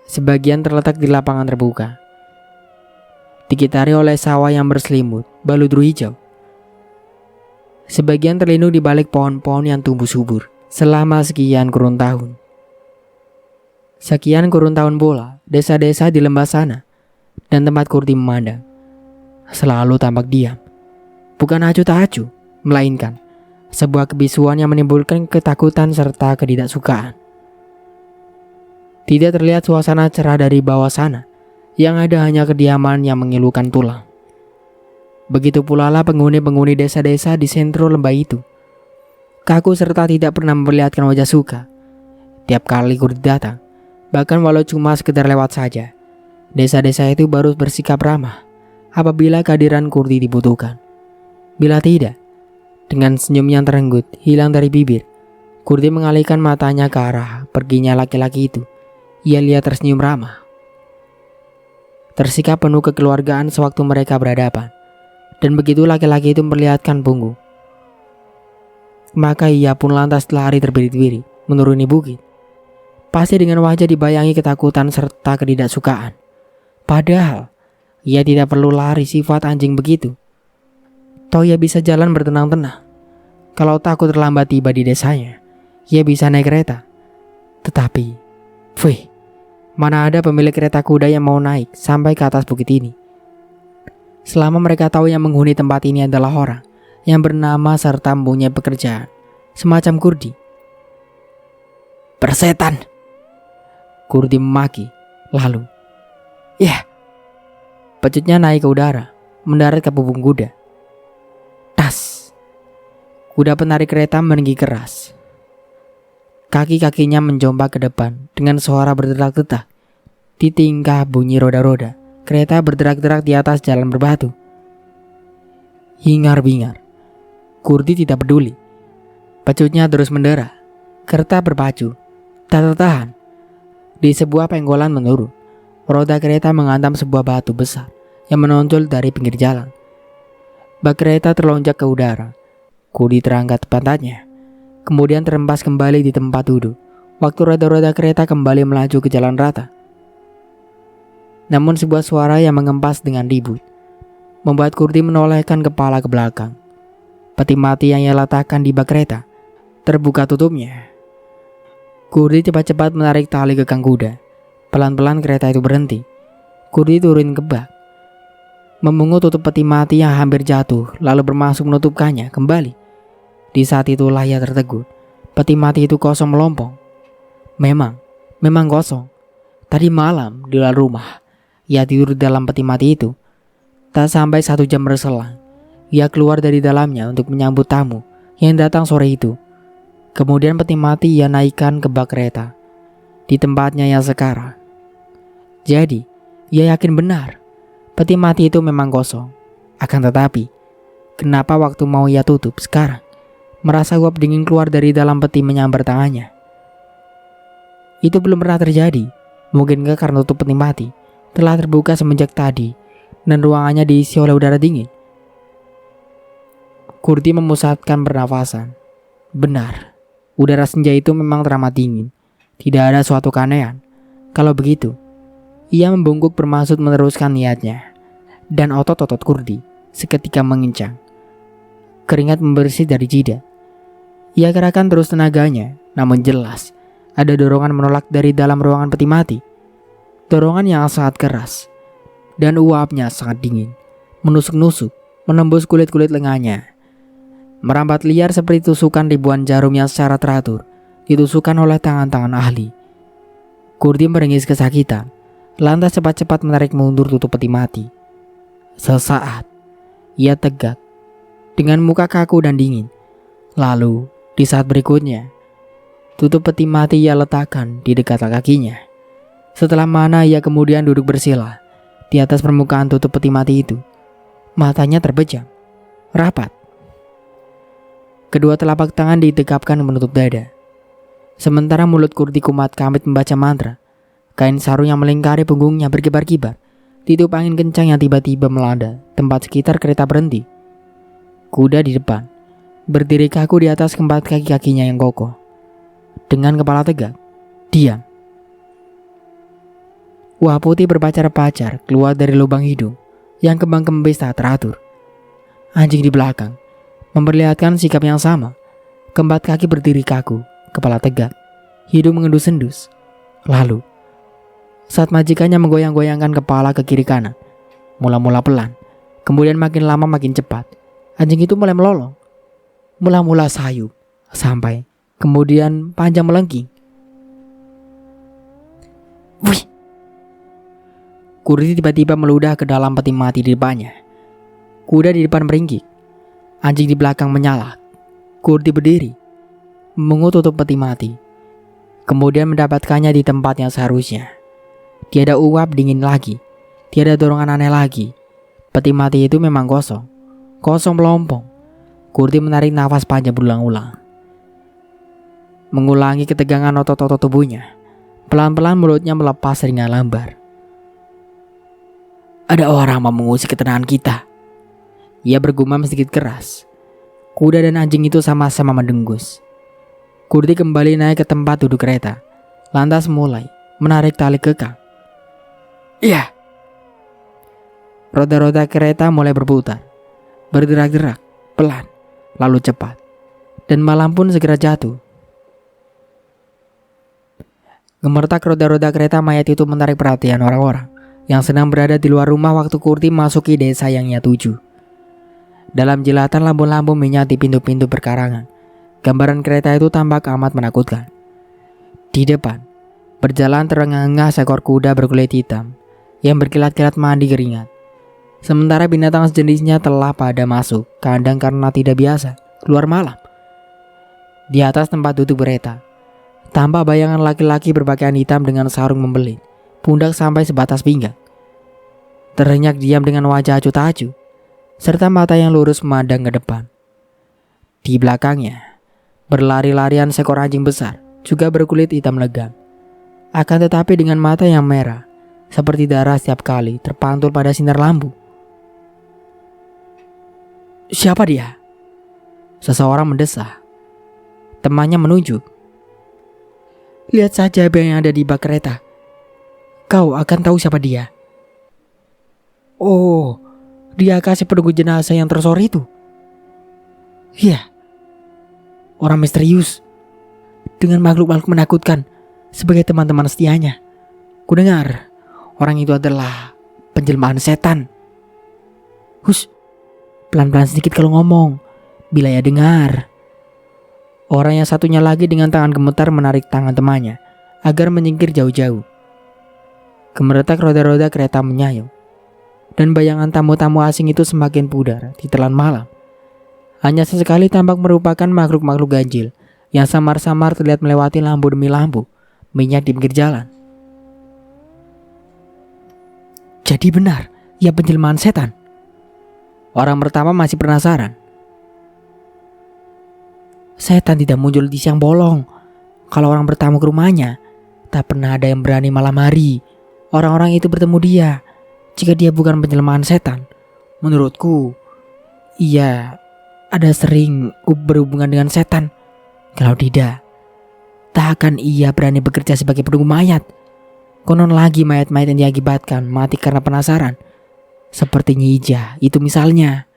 Sebagian terletak di lapangan terbuka, dikitari oleh sawah yang berselimut baludru hijau. Sebagian terlindung di balik pohon-pohon yang tumbuh subur selama sekian kurun tahun. Sekian kurun tahun pula, desa-desa di lembah sana dan tempat Kurdi memandang selalu tampak diam. Bukan acuh tak acuh, melainkan sebuah kebisuan yang menimbulkan ketakutan serta ketidaksukaan. Tidak terlihat suasana cerah dari bawah sana, yang ada hanya kediaman yang mengilukan tulang. Begitu pula lah penghuni-penghuni desa-desa di sentro lembah itu. Kaku serta tidak pernah memperlihatkan wajah suka. Tiap kali Kurdi datang, bahkan walau cuma sekedar lewat saja, desa-desa itu baru bersikap ramah apabila kehadiran Kurdi dibutuhkan. Bila tidak, dengan senyum yang terenggut hilang dari bibir, Kurdi mengalihkan matanya ke arah perginya laki-laki itu. Ia lihat tersenyum ramah. Tersikap penuh kekeluargaan sewaktu mereka berhadapan. Dan begitu laki-laki itu memperlihatkan punggung, maka ia pun lantas lari terbirit-birit menuruni bukit. pasti dengan wajah dibayangi ketakutan serta ketidaksukaan. Padahal ia tidak perlu lari sifat anjing begitu. Toh ia bisa jalan bertenang-tenang. Kalau takut terlambat tiba di desanya, ia bisa naik kereta. Tetapi, mana ada pemilik kereta kuda yang mau naik sampai ke atas bukit ini. Selama mereka tahu yang menghuni tempat ini adalah orang yang bernama serta mempunyai pekerjaan semacam Kurdi. "Persetan!" Kurdi memaki. Lalu, pecutnya naik ke udara, mendarat ke punggung kuda. Tas! Kuda penarik kereta meninggi keras. Kaki-kakinya menjombak ke depan dengan suara berdetak-detak. Di tingkah bunyi roda-roda, kereta berderak-derak di atas jalan berbatu. Hingar-bingar. Kurdi tidak peduli. Pecutnya terus mendera. Kereta berpacu. Tak tertahan. Di sebuah penggolan menurun, roda kereta menghantam sebuah batu besar yang menonjol dari pinggir jalan. Bak kereta terlonjak ke udara. Kurdi terangkat pantatnya, kemudian terhempas kembali di tempat duduk. Waktu roda-roda kereta kembali melaju ke jalan rata. Namun sebuah suara yang mengempas dengan ribut membuat Kurdi menolehkan kepala ke belakang. Peti mati yang ia letakkan di bak kereta terbuka tutupnya. Kurdi cepat-cepat menarik tali kekang kuda. Pelan-pelan kereta itu berhenti. Kurdi turun ke bak, memungut tutup peti mati yang hampir jatuh, lalu bermaksud menutupkannya kembali. Di saat itulah ia tertegun. Peti mati itu kosong melompong. Memang kosong. Tadi malam di luar rumah, ia tidur di dalam peti mati itu. Tak sampai 1 jam berselang, ia keluar dari dalamnya untuk menyambut tamu yang datang sore itu. Kemudian peti mati ia naikkan ke bak kereta di tempatnya yang sekarang. Jadi, ia yakin benar peti mati itu memang kosong. Akan tetapi, kenapa waktu mau ia tutup sekarang, merasa uap dingin keluar dari dalam peti menyambar tangannya? Itu belum pernah terjadi. Mungkinkah karena tutup peti mati telah terbuka semenjak tadi dan ruangannya diisi oleh udara dingin? Kurdi memusatkan pernafasan. Benar, udara senja itu memang teramat dingin. Tidak ada suatu keanehan. Kalau begitu, ia membungkuk bermaksud meneruskan niatnya. Dan otot-otot Kurdi seketika mengincang. Keringat membersih dari jidat. Ia kerahkan terus tenaganya, namun jelas ada dorongan menolak dari dalam ruangan peti mati. Dorongan yang sangat keras. Dan uapnya sangat dingin. Menusuk-nusuk, menembus kulit-kulit lengannya. Merambat liar seperti tusukan ribuan jarum yang secara teratur ditusukkan oleh tangan-tangan ahli. Kurdi meringis kesakitan, lantas cepat-cepat menarik mundur tutup peti mati. Sesaat, ia tegak dengan muka kaku dan dingin. Lalu, di saat berikutnya, tutup peti mati ia letakkan di dekat kakinya. Setelah mana ia kemudian duduk bersila di atas permukaan tutup peti mati itu. Matanya terbejam, rapat. Kedua telapak tangan ditegapkan menutup dada. Sementara mulut Kurdi kumat kamit membaca mantra. Kain sarung yang melingkari punggungnya berkibar-kibar. Ditiup angin kencang yang tiba-tiba melanda tempat sekitar kereta berhenti. Kuda di depan berdiri kaku di atas keempat kaki-kakinya yang kokoh. Dengan kepala tegak, diam. Wah putih berpacar-pacar keluar dari lubang hidung yang kembang kempis tak teratur. Anjing di belakang memperlihatkan sikap yang sama. Keempat kaki berdiri kaku, kepala tegak, hidung mengendus-endus. Lalu, saat majikannya menggoyang-goyangkan kepala ke kiri kanan, mula-mula pelan, kemudian makin lama makin cepat, anjing itu mulai melolong. Mula-mula sayup, sampai kemudian panjang melengking. Wih! Kurdi tiba-tiba meludah ke dalam peti mati di depannya. Kuda di depan meringkik. Anjing di belakang menyalak. Kurdi berdiri, memungut tutup peti mati, kemudian mendapatkannya di tempat yang seharusnya. Tiada uap dingin lagi, tiada dorongan aneh lagi. Peti mati itu memang kosong, kosong melompong. Kurdi menarik nafas panjang berulang-ulang, mengulangi ketegangan otot-otot tubuhnya. Pelan-pelan mulutnya melepas ringan lambar. Ada orang mau mengusik ketenangan kita. Ia bergumam sedikit keras. Kuda dan anjing itu sama-sama mendengus. Kurdi kembali naik ke tempat duduk kereta. lantas mulai menarik tali kekang. Iya. Roda-roda kereta mulai berputar, bergerak-gerak, pelan, lalu cepat, dan malam pun segera jatuh. Gemertak roda-roda kereta mayat itu menarik perhatian orang-orang yang sedang berada di luar rumah waktu Kurdi masuki desa yang ia tuju. Dalam jilatan lampu-lampu minyak di pintu-pintu perkarangan, gambaran kereta itu tampak amat menakutkan. Di depan, berjalan terengah-engah seekor kuda berkulit hitam yang berkilat-kilat mandi keringat. Sementara binatang sejenisnya telah pada masuk kandang karena tidak biasa keluar malam. Di atas tempat duduk kereta, tampak bayangan laki-laki berpakaian hitam dengan sarung membelit, pundak sampai sebatas pinggang. Terhenyak diam dengan wajah acuh tak acuh, serta mata yang lurus memandang ke depan. Di belakangnya, berlari-larian seekor anjing besar, juga berkulit hitam legam. Akan tetapi dengan mata yang merah, seperti darah setiap kali terpantul pada sinar lampu. Siapa dia? Seseorang mendesah. Temannya menunjuk. Lihat saja apa yang ada di bak kereta. Kau akan tahu siapa dia. Oh, dia kasih penunggu jenazah yang tersore itu. Iya, orang misterius dengan makhluk-makhluk menakutkan sebagai teman-teman setianya. Kudengar, orang itu adalah penjelmaan setan. Hus, pelan-pelan sedikit kalau ngomong, bila ya dengar. Orang yang satunya lagi dengan tangan gemetar menarik tangan temannya agar menyingkir jauh-jauh. Gemeretak roda-roda kereta menyayung, dan bayangan tamu-tamu asing itu semakin pudar di telan malam. Hanya sesekali tampak merupakan makhluk-makhluk ganjil yang samar-samar terlihat melewati lampu demi lampu minyak di pinggir jalan. Jadi benar, ia penjelmaan setan. Orang pertama masih penasaran. Setan tidak muncul di siang bolong. Kalau orang bertamu ke rumahnya, tak pernah ada yang berani malam hari. Orang-orang itu bertemu dia. Jika dia bukan penjelmaan setan, menurutku, ia ada sering berhubungan dengan setan. Kalau tidak, tak akan ia berani bekerja sebagai penunggu mayat. Konon lagi mayat-mayat yang diakibatkan mati karena penasaran. Seperti Nyi Ija itu misalnya.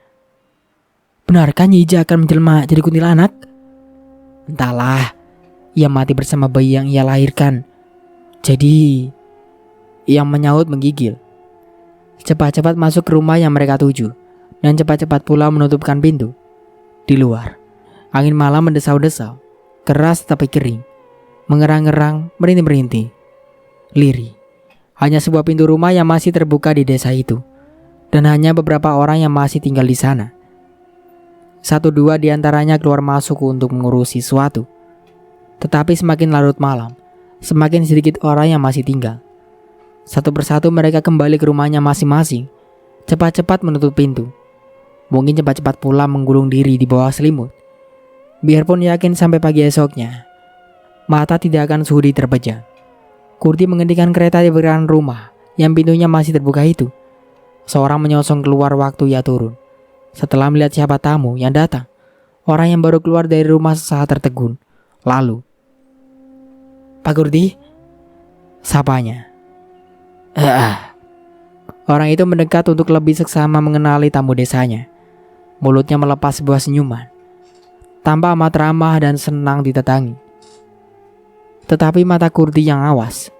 Benarkah Nyi Ija akan menjelma jadi kuntilanak? Entahlah, ia mati bersama bayi yang ia lahirkan. Jadi, yang menyaut menggigil. Cepat-cepat masuk ke rumah yang mereka tuju, dan cepat-cepat pula menutupkan pintu. Di luar, angin malam mendesau-desau, keras tapi kering, mengerang-ngerang, merintih-merintih. Lirih, hanya sebuah pintu rumah yang masih terbuka di desa itu, dan hanya beberapa orang yang masih tinggal di sana. Satu dua di antaranya keluar masuk untuk mengurusi sesuatu. Tetapi semakin larut malam, semakin sedikit orang yang masih tinggal. Satu persatu mereka kembali ke rumahnya masing-masing, cepat-cepat menutup pintu. Mungkin cepat-cepat pula menggulung diri di bawah selimut. Biarpun yakin sampai pagi esoknya, mata tidak akan sudi terpejam. Kurdi menghentikan kereta di perjalanan rumah yang pintunya masih terbuka itu. Seorang menyongsong keluar waktu ia turun. Setelah melihat siapa tamu yang datang, orang yang baru keluar dari rumah sesaat tertegun. Lalu, Pak Kurdi, sapanya. Orang itu mendekat untuk lebih seksama mengenali tamu desanya. Mulutnya melepas sebuah senyuman, tampak amat ramah dan senang ditetangi. Tetapi mata Kurdi yang awas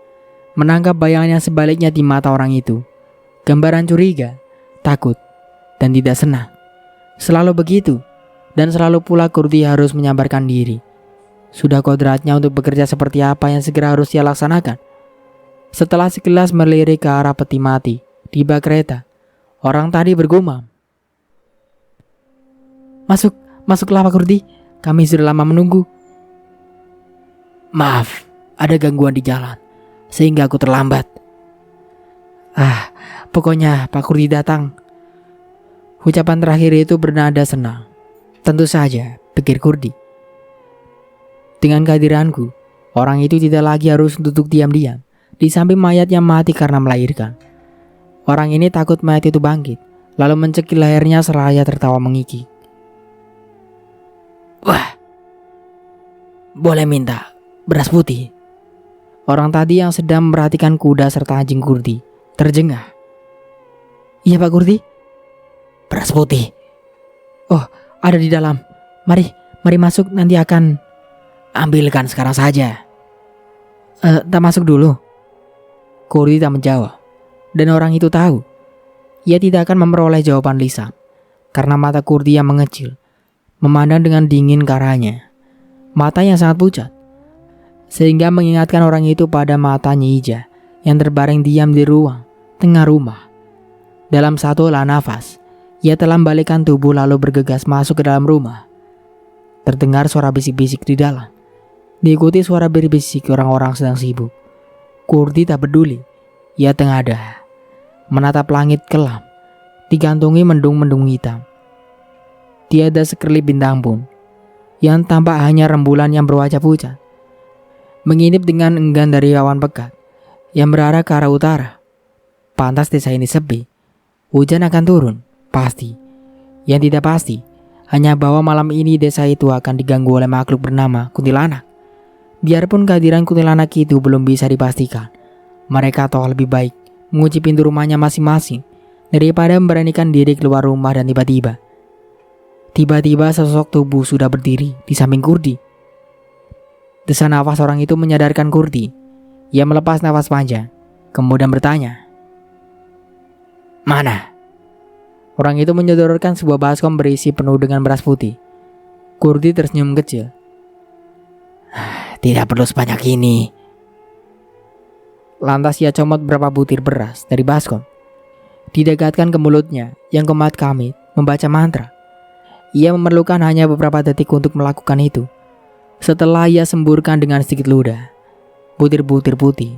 menangkap bayangan yang sebaliknya di mata orang itu. Gambaran curiga, takut, dan tidak senang. Selalu begitu, dan selalu pula Kurdi harus menyabarkan diri. Sudah kodratnya untuk bekerja seperti apa yang segera harus ia laksanakan. Setelah sekilas melirik ke arah peti mati di bak kereta, orang tadi bergumam. Masuklah Pak Kurdi, kami sudah lama menunggu. Maaf, ada gangguan di jalan, sehingga aku terlambat. Pokoknya Pak Kurdi datang. Ucapan terakhir itu bernada senang. Tentu saja, pikir Kurdi. Dengan kehadiranku, orang itu tidak lagi harus duduk diam-diam di samping mayat yang mati karena melahirkan. Orang ini takut mayat itu bangkit, lalu mencekik lehernya seraya tertawa mengiki. Wah, boleh minta beras putih? Orang tadi yang sedang memperhatikan kuda serta anjing Kurdi terjengah. "Iya Pak Kurdi." "Beras putih." "Oh, ada di dalam. Mari masuk, nanti akan..." "Ambilkan sekarang saja." Tak masuk dulu." Kurdi tak menjawab. Dan orang itu tahu ia tidak akan memperoleh jawaban lisan, karena mata Kurdi yang mengecil memandang dengan dingin ke arahnya. Mata yang sangat pucat, sehingga mengingatkan orang itu pada mata Nyi Ija yang terbaring diam di ruang tengah rumah. Dalam satu olah nafas, ia telah membalikkan tubuh lalu bergegas masuk ke dalam rumah. Terdengar suara bisik-bisik di dalam, diikuti suara berbisik orang-orang sedang sibuk. Kurdi tak peduli, ia tengadah menatap langit kelam, digantungi mendung-mendung hitam. Tiada sekelip bintang pun, yang tampak hanya rembulan yang berwajah pucat, mengintip dengan enggan dari awan pekat yang berarah ke arah utara. Pantas desa ini sepi. Hujan akan turun, pasti. Yang tidak pasti, hanya bahwa malam ini desa itu akan diganggu oleh makhluk bernama kuntilanak. Biarpun kehadiran kuntilanak itu belum bisa dipastikan, mereka toh lebih baik mengunci pintu rumahnya masing-masing daripada memberanikan diri keluar rumah dan tiba-tiba sesosok tubuh sudah berdiri di samping Kurdi. Desa nafas orang itu menyadarkan Kurdi. Ia melepas nafas panjang, kemudian bertanya, "Mana?" Orang itu menyodorkan sebuah baskom berisi penuh dengan beras putih. Kurdi tersenyum kecil. "Tidak perlu sebanyak ini." Lantas ia comot beberapa butir beras dari baskom, didekatkan ke mulutnya yang kemat kamit membaca mantra. Ia memerlukan hanya beberapa detik untuk melakukan itu. Setelah ia semburkan dengan sedikit ludah, butir-butir putih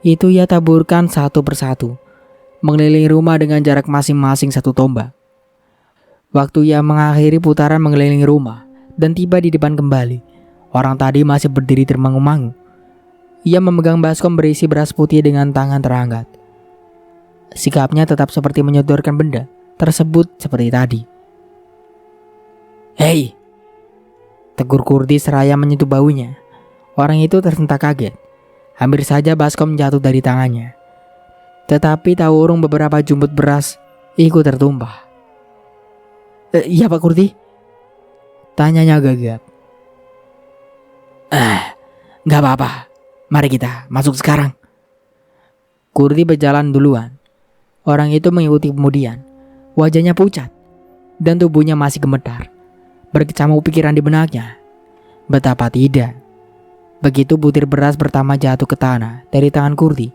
itu ia taburkan satu persatu, mengelilingi rumah dengan jarak masing-masing 1 tombak. Waktu ia mengakhiri putaran mengelilingi rumah dan tiba di depan kembali, orang tadi masih berdiri termangu-mangu. Ia memegang baskom berisi beras putih dengan tangan terangkat. Sikapnya tetap seperti menyodorkan benda tersebut seperti tadi. "Hei!" tegur Kurdi seraya menyentuh baunya. Orang itu tersentak kaget. Hampir saja baskom jatuh dari tangannya. Tetapi tak urung beberapa jumput beras ikut tertumpah. "Iya Pak Kurdi?" tanyanya gagap. Gak apa-apa. Mari kita masuk sekarang." Kurdi berjalan duluan. Orang itu mengikuti kemudian. Wajahnya pucat dan tubuhnya masih gemetar. Berkecamuk pikiran di benaknya. Betapa tidak, begitu butir beras pertama jatuh ke tanah dari tangan Kurdi,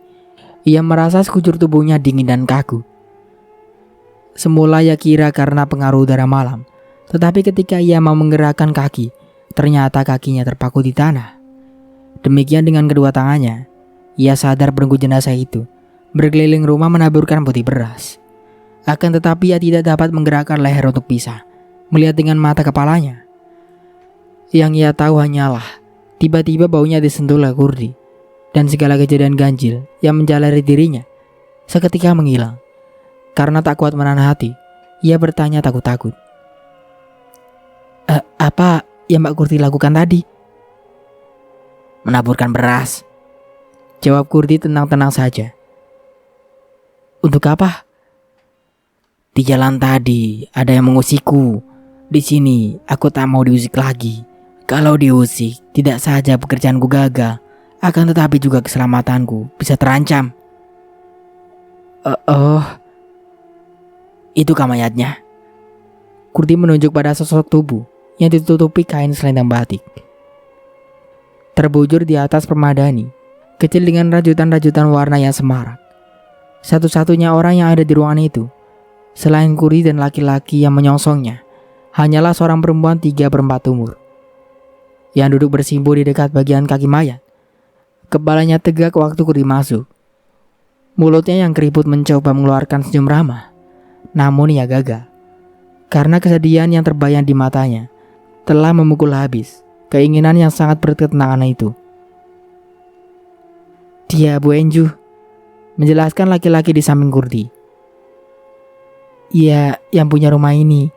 ia merasa sekujur tubuhnya dingin dan kaku. Semula ia kira karena pengaruh udara malam, tetapi ketika ia mau menggerakkan kaki, ternyata kakinya terpaku di tanah. Demikian dengan kedua tangannya, ia sadar penunggu jenazah itu berkeliling rumah menaburkan putih beras. Akan tetapi ia tidak dapat menggerakkan leher untuk bisa melihat dengan mata kepalanya. Yang ia tahu hanyalah tiba-tiba baunya disentuh oleh Kurdi, dan segala kejadian ganjil yang menjalari dirinya seketika menghilang. Karena tak kuat menahan hati, ia bertanya takut-takut, "Apa yang Mbak Kurdi lakukan tadi?" "Menaburkan beras," jawab Kurdi tenang-tenang saja. "Untuk apa?" "Di jalan tadi ada yang mengusikku. Di sini aku tak mau diusik lagi. Kalau diusik, tidak saja pekerjaanku gagal, akan tetapi juga keselamatanku bisa terancam." Oh, itukah mayatnya?" Kurdi menunjuk pada sosok tubuh yang ditutupi kain selendang batik. Terbujur di atas permadani, kecil dengan rajutan-rajutan warna yang semarak. Satu-satunya orang yang ada di ruangan itu, selain Kurdi dan laki-laki yang menyongsongnya, hanyalah seorang perempuan 3/4 umur, yang duduk bersimpuh di dekat bagian kaki mayat. Kepalanya tegak waktu Kurdi masuk. Mulutnya yang keriput mencoba mengeluarkan senyum ramah, namun ia gagal. Karena kesedihan yang terbayang di matanya telah memukul habis keinginan yang sangat berketenangan itu. "Dia Bu Enju," menjelaskan laki-laki di samping Kurdi. "Ia yang punya rumah ini.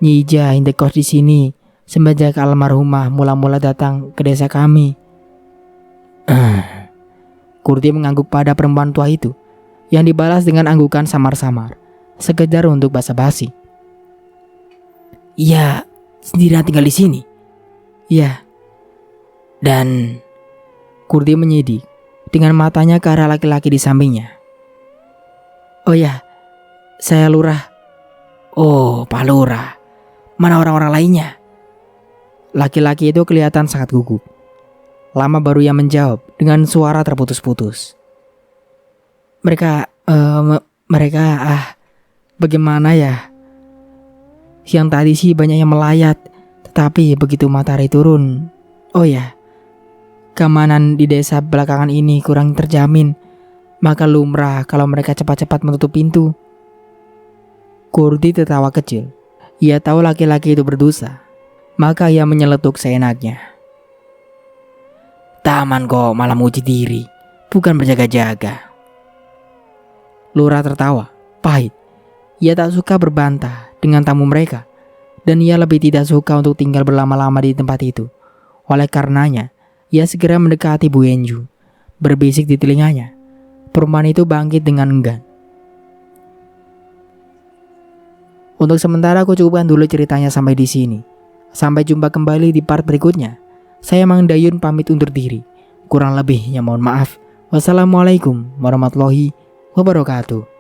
Nyi Ija indekos di sini semenjak almarhumah mula-mula datang ke desa kami." Kurdi mengangguk pada perempuan tua itu, yang dibalas dengan anggukan samar-samar, sekedar untuk basa-basi. Iya, sendirian tinggal di sini. Iya. Dan Kurdi menyidik dengan matanya ke arah laki-laki di sampingnya. Oh ya, saya lurah. Oh, Pak Lurah. Mana orang-orang lainnya? Laki-laki itu kelihatan sangat gugup. Lama baru ia menjawab dengan suara terputus-putus. Mereka, bagaimana ya? Siang tadi sih banyak yang melayat, tetapi begitu matahari turun, oh ya, keamanan di desa belakangan ini kurang terjamin, maka lumrah kalau mereka cepat-cepat menutup pintu. Kurdi tertawa kecil. Ia tahu laki-laki itu berdosa, maka ia menyeletuk seenaknya. Taman kok malah muji diri, bukan berjaga-jaga. Lurah tertawa, pahit. Ia tak suka berbantah dengan tamu mereka, dan ia lebih tidak suka untuk tinggal berlama-lama di tempat itu. Oleh karenanya, ia segera mendekati Bu Enju, berbisik di telinganya. Perempuan itu bangkit dengan enggan. Untuk sementara aku cukupkan dulu ceritanya sampai di sini. Sampai jumpa kembali di part berikutnya. Saya Mang Dayun pamit undur diri. Kurang lebihnya mohon maaf. Wassalamualaikum warahmatullahi wabarakatuh.